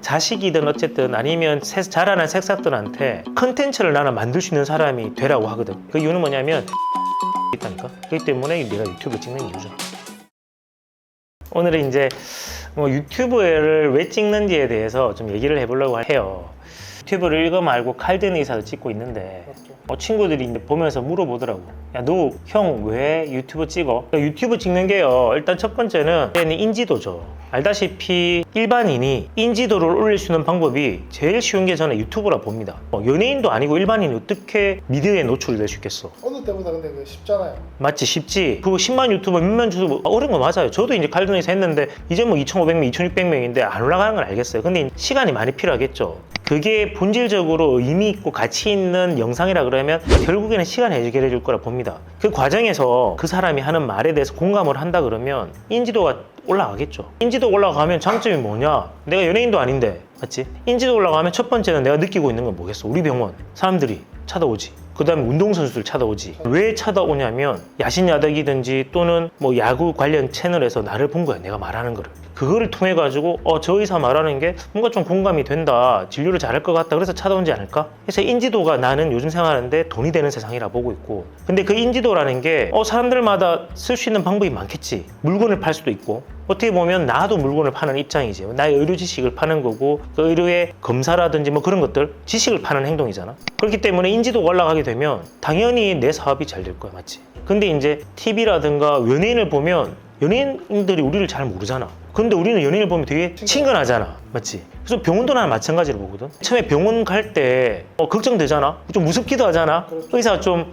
자식이든 어쨌든 아니면 자라난 새싹들한테 컨텐츠를 나는 만들 수 있는 사람이 되라고 하거든. 그 이유는 뭐냐면 있다니까. 그렇기 때문에 내가 유튜브 찍는 이유죠. 오늘은 이제 유튜브를 왜 찍는지에 대해서 좀 얘기를 해보려고 해요. 유튜브를 읽어 말고 칼든 의사를 찍고 있는데 친구들이 이제 보면서 물어보더라고. 야, 너 형 왜 유튜브 찍어? 유튜브 찍는 게요, 일단 첫 번째는 인지도죠. 알다시피 일반인이 인지도를 올릴 수 있는 방법이 제일 쉬운 게 저는 유튜브라 봅니다. 연예인도 아니고 일반인이 어떻게 미디어에 노출이 될 수 있겠어? 어느 때보다 근데 그게 쉽잖아요. 맞지, 쉽지. 그 10만 유튜버, 몇만 유튜버 어려운 거 맞아요. 저도 이제 칼든에서 했는데 이제 뭐 2,500명, 2,600명인데 안 올라가는 건 알겠어요. 근데 시간이 많이 필요하겠죠. 그게 본질적으로 의미 있고 가치 있는 영상이라 그러면 결국에는 시간이 해결해 줄 거라 봅니다. 그 과정에서 그 사람이 하는 말에 대해서 공감을 한다 그러면 인지도가 올라가겠죠. 인지도 올라가면 장점이 뭐냐? 내가 연예인도 아닌데, 맞지? 인지도 올라가면 첫 번째는 내가 느끼고 있는 건 뭐겠어? 우리 병원 사람들이 찾아오지. 그 다음에 운동선수들 찾아오지. 왜 찾아오냐면 야신야덕이든지 또는 뭐 야구 관련 채널에서 나를 본 거야, 내가 말하는 거를. 그거를 통해 가지고 저 의사 말하는 게 뭔가 좀 공감이 된다, 진료를 잘할 것 같다, 그래서 찾아오지 않을까? 그래서 인지도가 나는 요즘 생활하는데 돈이 되는 세상이라 보고 있고, 근데 그 인지도라는 게 사람들마다 쓸 수 있는 방법이 많겠지. 물건을 팔 수도 있고, 어떻게 보면 나도 물건을 파는 입장이지. 나의 의료 지식을 파는 거고, 그 의료의 검사라든지 뭐 그런 것들, 지식을 파는 행동이잖아. 그렇기 때문에 인지도가 올라가게 되면 당연히 내 사업이 잘 될 거야, 맞지? 근데 이제 TV라든가 연예인을 보면 연예인들이 우리를 잘 모르잖아. 근데 우리는 연예인을 보면 되게 친근하잖아, 맞지? 그래서 병원도 나는 마찬가지로 보거든. 처음에 병원 갈 때 걱정되잖아. 좀 무섭기도 하잖아. 의사가 좀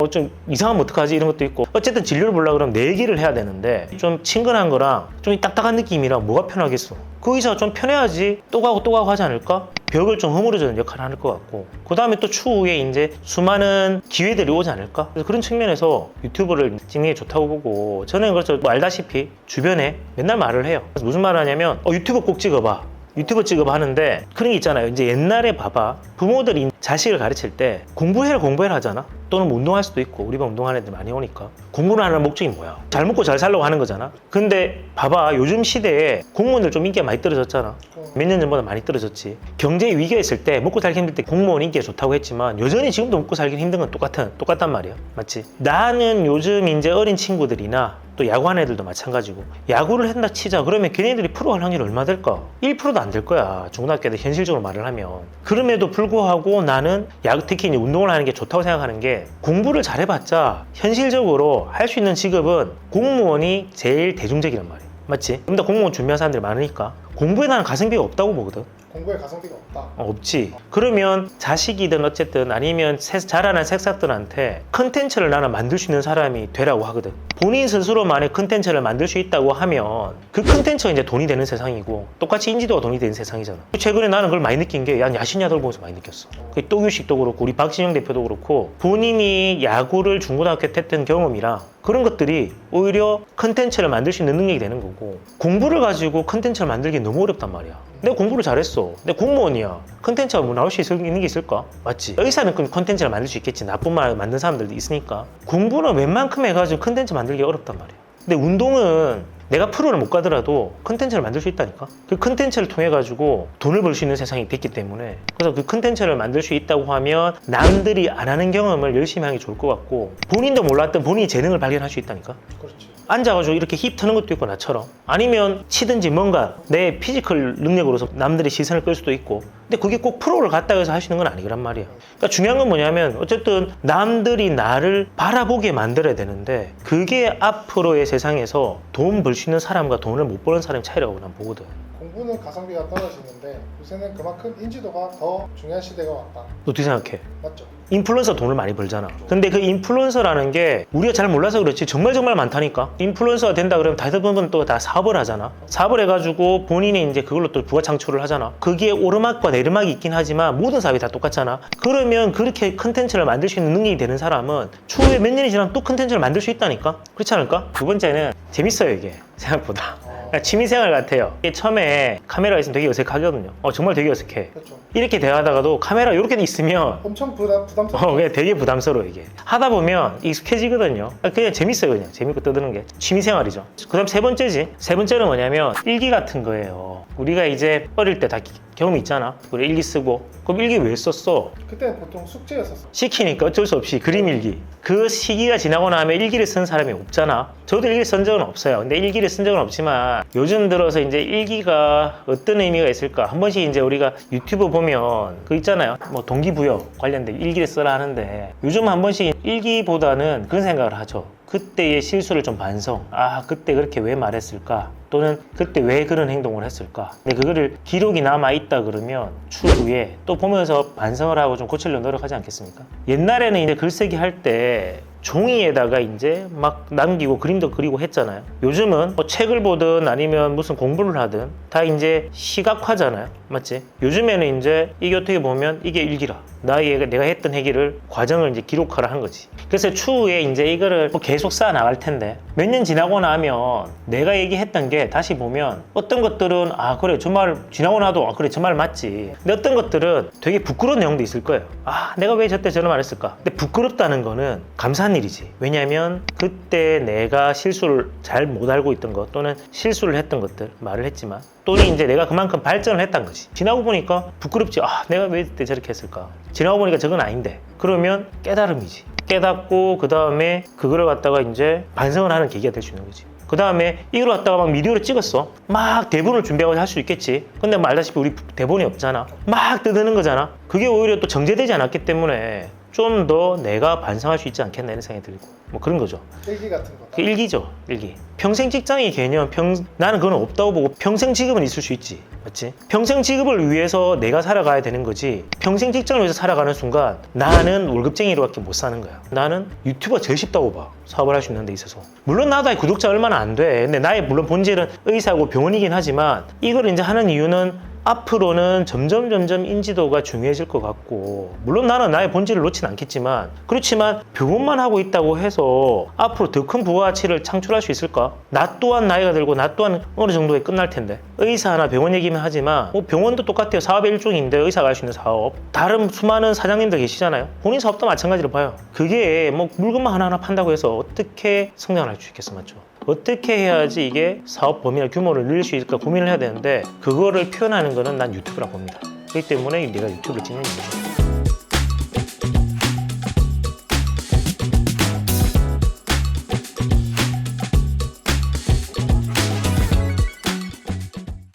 이상하면 어떡하지, 이런 것도 있고. 어쨌든 진료를 보려고 그러면 내 얘기를 해야 되는데 좀 친근한 거랑 좀 딱딱한 느낌이랑 뭐가 편하겠어? 그 의사가 좀 편해야지 또 가고 하지 않을까? 벽을 좀 허물어주는 역할을 할 것 같고, 그 다음에 또 추후에 이제 수많은 기회들이 오지 않을까? 그래서 그런 측면에서 유튜브를 찍는 게 좋다고 보고, 저는 그렇죠. 뭐 알다시피 주변에 맨날 말을 해요. 그래서 무슨 말을 하냐면 유튜브 꼭 찍어봐, 유튜브 찍어봐 하는데, 그런 게 있잖아요. 이제 옛날에 봐봐, 부모들이 자식을 가르칠 때 공부해라 하잖아. 또는 뭐 운동할 수도 있고, 우리 반 운동하는 애들 많이 오니까. 공부를 하는 목적이 뭐야? 잘 먹고 잘 살려고 하는 거잖아. 근데 봐봐, 요즘 시대에 공무원들 좀 인기가 많이 떨어졌잖아. 몇 년 전보다 많이 떨어졌지. 경제 위기가 있을 때, 먹고 살기 힘들 때 공무원 인기가 좋다고 했지만 여전히 지금도 먹고 살기 힘든 건 똑같단 말이야, 맞지? 나는 요즘 이제 어린 친구들이나 또 야구하는 애들도 마찬가지고, 야구를 한다 치자 그러면 걔네들이 프로 할 확률이 얼마 될까? 1%도 안 될 거야, 중고등학교 때 현실적으로 말을 하면. 그럼에도 불구하고 나는 특히 이제 운동을 하는 게 좋다고 생각하는 게, 공부를 잘해봤자 현실적으로 할 수 있는 직업은 공무원이 제일 대중적이란 말이야, 맞지? 근데 공무원 준비한 사람들이 많으니까 공부에 나는 가성비가 없다고 보거든. 공부에 가성비가 없다. 없지. 그러면 자식이든 어쨌든 아니면 자라난 새싹들한테 컨텐츠를 나는 만들 수 있는 사람이 되라고 하거든. 본인 스스로만의 컨텐츠를 만들 수 있다고 하면 그 컨텐츠가 이제 돈이 되는 세상이고, 똑같이 인지도가 돈이 되는 세상이잖아. 최근에 나는 그걸 많이 느낀 게, 야신야들 보면서 많이 느꼈어. 또규식도 그렇고 우리 박진영 대표도 그렇고, 본인이 야구를 중고등학교 때 했던 경험이랑 그런 것들이 오히려 컨텐츠를 만들 수 있는 능력이 되는 거고, 공부를 가지고 컨텐츠를 만들기 너무 어렵단 말이야. 내가 공부를 잘했어, 내가 공무원이야, 컨텐츠가 뭐 나올 수 있는 게 있을까? 맞지? 의사는 컨텐츠를 만들 수 있겠지. 나쁜 말 만든 사람들도 있으니까. 공부는 웬만큼 해가지고 컨텐츠 만들기 어렵단 말이야. 근데 운동은 내가 프로를 못 가더라도 컨텐츠를 만들 수 있다니까. 그 컨텐츠를 통해 가지고 돈을 벌 수 있는 세상이 됐기 때문에, 그래서 그 컨텐츠를 만들 수 있다고 하면 남들이 안 하는 경험을 열심히 하는 게 좋을 것 같고, 본인도 몰랐던 본인의 재능을 발견할 수 있다니까. 그렇죠. 앉아가지고 이렇게 힙 트는 것도 있고, 나처럼. 아니면 치든지 뭔가 내 피지컬 능력으로서 남들의 시선을 끌 수도 있고. 근데 그게 꼭 프로를 갔다 해서 할 수 있는 건 아니란 말이야. 그러니까 중요한 건 뭐냐면, 어쨌든 남들이 나를 바라보게 만들어야 되는데, 그게 앞으로의 세상에서 돈 벌 수 있는 사람과 돈을 못 버는 사람의 차이라고 난 보거든. 공부는 가성비가 떨어지는데 요새는 그만큼 인지도가 더 중요한 시대가 왔다. 너 어떻게 생각해? 맞죠? 인플루언서 돈을 많이 벌잖아. 근데 그 인플루언서라는 게 우리가 잘 몰라서 그렇지 정말 많다니까. 인플루언서가 된다 그러면 대부분 또 다 사업을 하잖아. 사업을 해가지고 본인이 이제 그걸로 또 부가 창출을 하잖아. 거기에 오르막과 내리막이 있긴 하지만 모든 사업이 다 똑같잖아. 그러면 그렇게 컨텐츠를 만들 수 있는 능력이 되는 사람은 추후에 몇 년이 지나면 또 컨텐츠를 만들 수 있다니까. 그렇지 않을까? 두 번째는 재밌어요, 이게 생각보다. 취미생활 같아요. 이게 처음에 카메라가 있으면 되게 어색하거든요. 정말 되게 어색해. 그렇죠. 이렇게 대화하다가도 카메라 이렇게 있으면 엄청 부담스럽죠. 그냥 되게 부담스러워. 이게 하다 보면 익숙해지거든요. 그냥 재밌어요. 그냥 재밌고 떠드는 게 취미생활이죠. 그 다음 세 번째는 뭐냐면 일기 같은 거예요. 우리가 이제 어릴 때 다 경험이 있잖아. 그래 일기 쓰고. 그럼 일기 왜 썼어? 그때는 보통 숙제였었어. 시키니까 어쩔 수 없이 그림 일기. 그 시기가 지나고 나면 일기를 쓴 사람이 없잖아. 저도 일기를 쓴 적은 없어요. 근데 일기를 쓴 적은 없지만 요즘 들어서 이제 일기가 어떤 의미가 있을까? 한 번씩 이제 우리가 유튜브 보면 그 있잖아요. 뭐 동기부여 관련된 일기를 써라 하는데 요즘 한 번씩 일기보다는 그런 생각을 하죠. 그때의 실수를 좀 반성. 아, 그때 그렇게 왜 말했을까? 또는 그때 왜 그런 행동을 했을까? 근데 그거를 기록이 남아있다 그러면 추후에 또 보면서 반성을 하고 좀 고치려고 노력하지 않겠습니까? 옛날에는 이제 글쓰기 할 때 종이에다가 이제 막 남기고 그림도 그리고 했잖아요. 요즘은 뭐 책을 보든 아니면 무슨 공부를 하든 다 이제 시각화잖아요. 맞지? 요즘에는 이제 이게 어떻게 보면 이게 일기라. 내가 했던 얘기를 과정을 이제 기록하라 한 거지. 그래서 추후에 이제 이거를 뭐 계속 쌓아 나갈 텐데 몇 년 지나고 나면 내가 얘기했던 게 다시 보면 어떤 것들은 아 그래 저 말 지나고 나도 아 그래 저 말 맞지. 근데 어떤 것들은 되게 부끄러운 내용도 있을 거예요. 아 내가 왜 저때 저런 말 했을까? 근데 부끄럽다는 거는 감사한 일이지. 왜냐하면 그때 내가 실수를 잘 못 알고 있던 것 또는 실수를 했던 것들 말을 했지만 또는 이제 내가 그만큼 발전을 했던 거지. 지나고 보니까 부끄럽지. 아 내가 왜 그때 저렇게 했을까? 지나고 보니까 저건 아닌데. 그러면 깨달음이지. 깨닫고 그 다음에 그거를 갖다가 이제 반성을 하는 계기가 될 수 있는 거지. 그 다음에 이걸 갖다가 막 미디어로 찍었어. 막 대본을 준비하고 할 수 있겠지. 근데 뭐 알다시피 우리 대본이 없잖아. 막 뜯는 거잖아. 그게 오히려 또 정제되지 않았기 때문에 좀 더 내가 반성할 수 있지 않겠나 이런 생각이 들고 뭐 그런 거죠. 일기 같은 거. 그 일기죠, 일기. 평생 직장의 개념, 나는 그건 없다고 보고 평생 직업은 있을 수 있지. 맞지? 평생 직업을 위해서 내가 살아가야 되는 거지. 평생 직장을 위해서 살아가는 순간 나는 월급쟁이로밖에 못 사는 거야. 나는 유튜버가 제일 쉽다고 봐. 사업을 할 수 있는 데 있어서. 물론 나도 구독자 얼마나 안 돼. 근데 나의 물론 본질은 의사고 병원이긴 하지만 이걸 이제 하는 이유는 앞으로는 점점 인지도가 중요해질 것 같고 물론 나는 나의 본질을 놓진 않겠지만 그렇지만 병원만 하고 있다고 해서 앞으로 더 큰 부가가치를 창출할 수 있을까? 나 또한 나이가 들고 나 또한 어느 정도에 끝날 텐데 의사나 병원 얘기만 하지만 뭐 병원도 똑같아요. 사업의 일종인데 의사가 할 수 있는 사업 다른 수많은 사장님들 계시잖아요. 본인 사업도 마찬가지로 봐요. 그게 뭐 물건만 하나하나 판다고 해서 어떻게 성장을 할 수 있겠어 맞죠? 어떻게 해야지 이게 사업 범위나 규모를 늘릴 수 있을까 고민을 해야 되는데 그거를 표현하는 거는 난 유튜브라고 봅니다. 그렇기 때문에 내가 유튜브를 찍는 이유죠.